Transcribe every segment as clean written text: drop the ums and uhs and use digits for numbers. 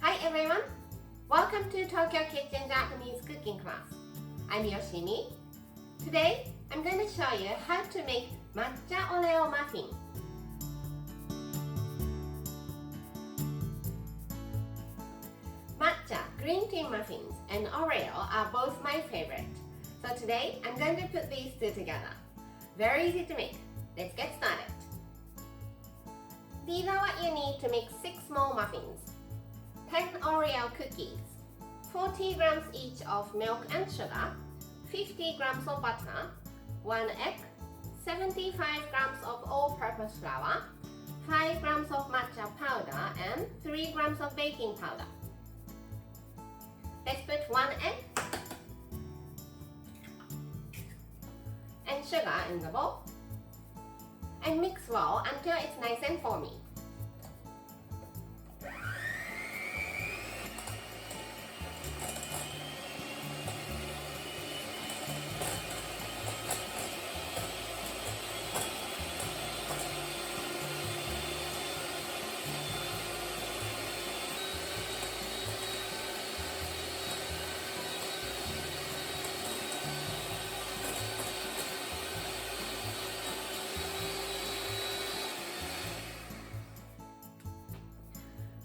Hi everyone! Welcome to Tokyo Kitchen Japanese cooking class. I'm Yoshimi. Today, I'm going to show you how to make Matcha Oreo Muffin. Matcha, green tea muffins, and Oreo are both my favorite. So today, I'm going to put these two together. Very easy to make. Let's get started. These are what you need to make 6 small muffins. 10 Oreo cookies, 40 grams each of milk and sugar, 50 grams of butter, 1 egg, 75 grams of all-purpose flour, 5 grams of matcha powder, and 3 grams of baking powder. Let's put 1 egg and sugar in the bowl and mix well until it's nice and foamy.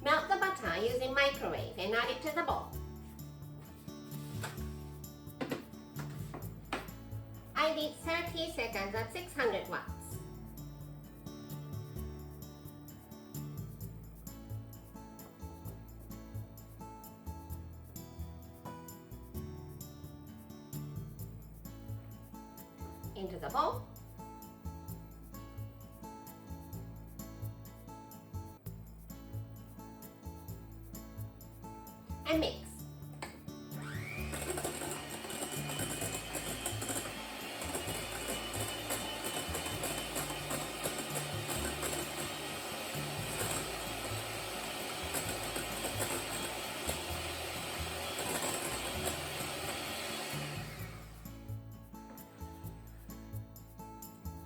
Melt the butter using microwave and add it to the bowl. I did 30 seconds at 600 watts. Into the bowl. And mix.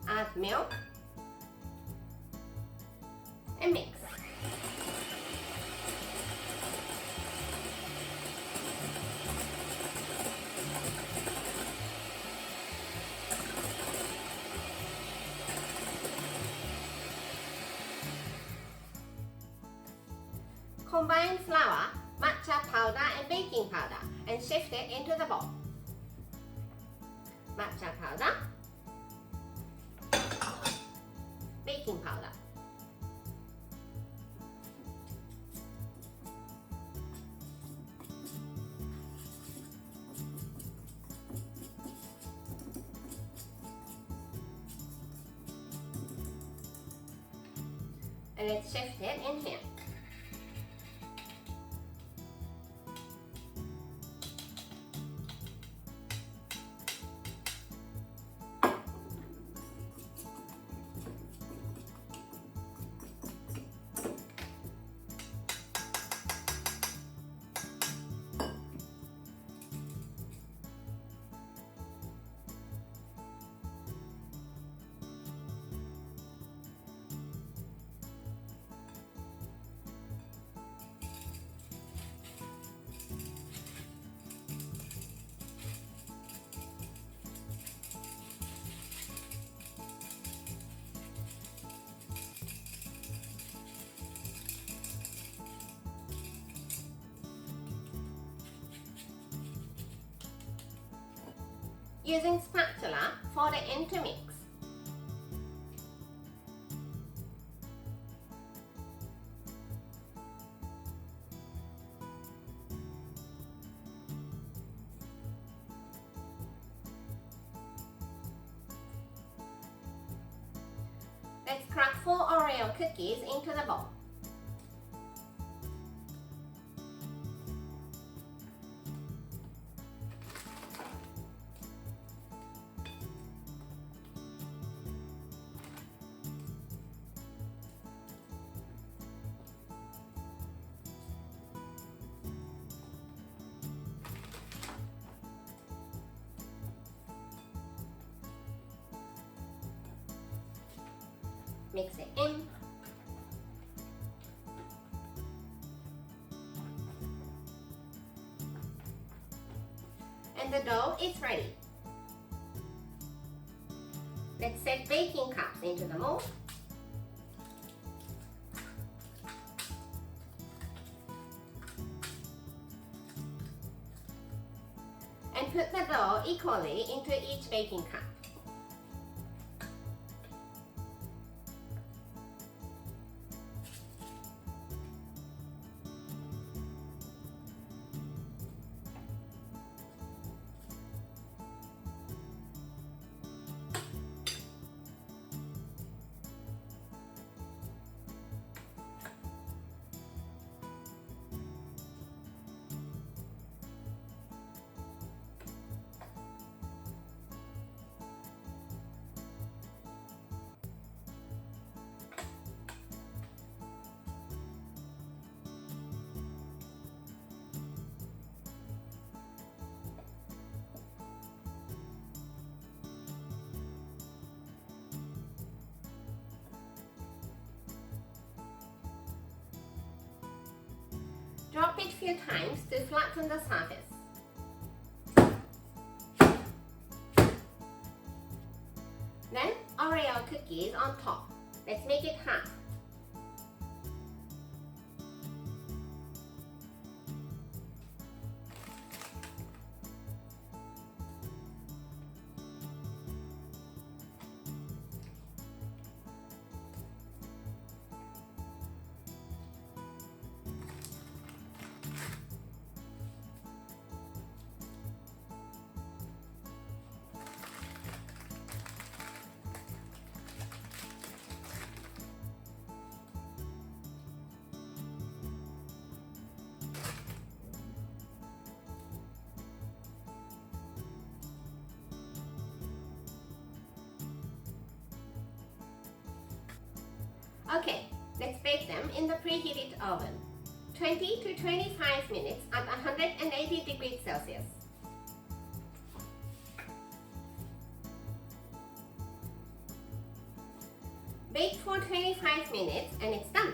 Add milk and mix. Combine flour, matcha powder and baking powder and shift it into the bowl. Matcha powder, baking powder. And let's shift it in here. Using spatula for the intermix. Let's crack 4 Oreo cookies into the bowl. Mix it in. And the dough is ready. Let's set baking cups into the mold. And put the dough equally into each baking cup. Drop it a few times to flatten the surface. Then Oreo cookies on top. Let's make it half. Okay, let's bake them in the preheated oven. 20 to 25 minutes at 180 degrees Celsius. Bake for 25 minutes and it's done.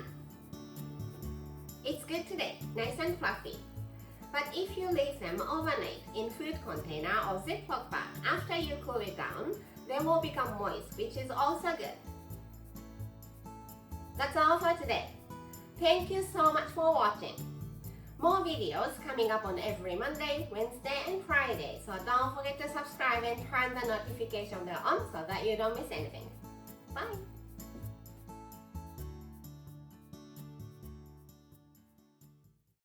It's good today, nice and fluffy. But if you leave them overnight in food container or Ziploc bag after you cool it down, they will become moist, which is also good. That's all for today. Thank you so much for watching. More videos coming up on every Monday, Wednesday and Friday, so don't forget to subscribe and turn the notification bell on so that you don't miss anything. Bye!